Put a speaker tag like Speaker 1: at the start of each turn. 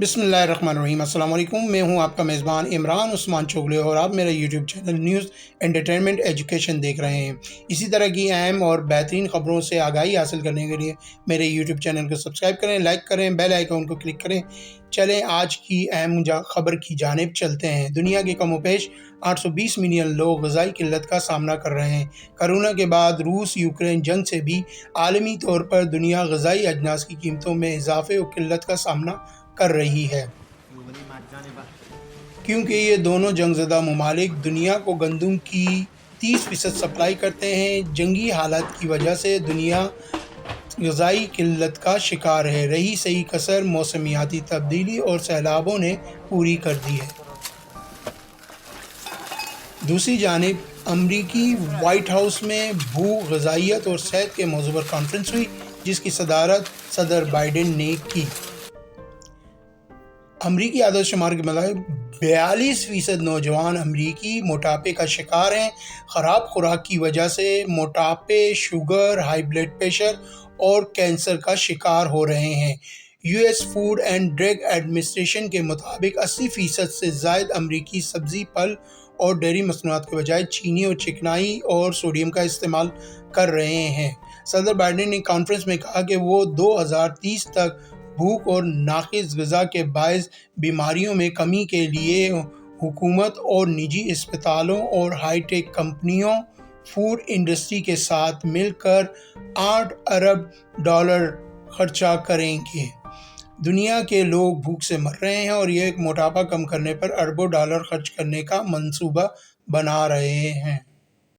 Speaker 1: बिस्मिल्लाहिर्रहमानिर्रहीम। अस्सलाम वालेकुम। मैं हूं आपका मेज़बान इमरान उस्मान चोगले और आप मेरा YouTube channel news entertainment education देख रहे हैं। इसी तरह की अहम और बेहतरीन ख़बरों से आगाही हासिल करने के लिए मेरे यूट्यूब चैनल को सब्सक्राइब करें, लाइक करें, बेल आइकन को क्लिक करें। चलें आज की अहम ख़बर की जानिब चलते हैं। दुनिया के कमोपेश 820 मिलियन लोग ग़िज़ाई किल्लत का सामना कर रहे हैं। कोरोना के बाद रूस यूक्रेन जंग से भी आलमी तौर पर दुनिया ग़िज़ाई अजनास की कीमतों में इजाफे और किल्लत का सामना कर रही है, क्योंकि ये दोनों जंगज़दा ममालिक दुनिया को गंदम की 30% सप्लाई करते हैं। जंगी हालात की वजह से दुनिया ग़िज़ाई किल्लत का शिकार है। रही सही कसर मौसमियाती तब्दीली और सैलाबों ने पूरी कर दी है। दूसरी जानिब अमरीकी वाइट हाउस में भू-ग़िज़ाइयत और सेहत के मौज़ू पर कॉन्फ्रेंस हुई, जिसकी सदारत सदर बाइडेन ने की। अमरीकी आदत शुमार के मुताबिक 42% नौजवान अमरीकी मोटापे का शिकार हैं। ख़राब खुराक की वजह से मोटापे, शुगर, हाई ब्लड प्रेशर और कैंसर का शिकार हो रहे हैं। US food and drug administration के मुताबिक 80% से ज़ायद अमरीकी सब्ज़ी, फल और डेयरी मसनूआत के बजाय चीनी और चिकनाई और सोडियम का इस्तेमाल कर रहे हैं। सदर बाइडेन ने कॉन्फ्रेंस में कहा कि वो 2030 तक भूख और नाक़िस ग़िज़ा के बायस बीमारियों में कमी के लिए हुकूमत और निजी अस्पतालों और हाईटेक कंपनियों फूड इंडस्ट्री के साथ मिलकर $8 अरब खर्चा करेंगे। दुनिया के लोग भूख से मर रहे हैं और ये मोटापा कम करने पर अरबों डॉलर खर्च करने का मंसूबा बना रहे हैं।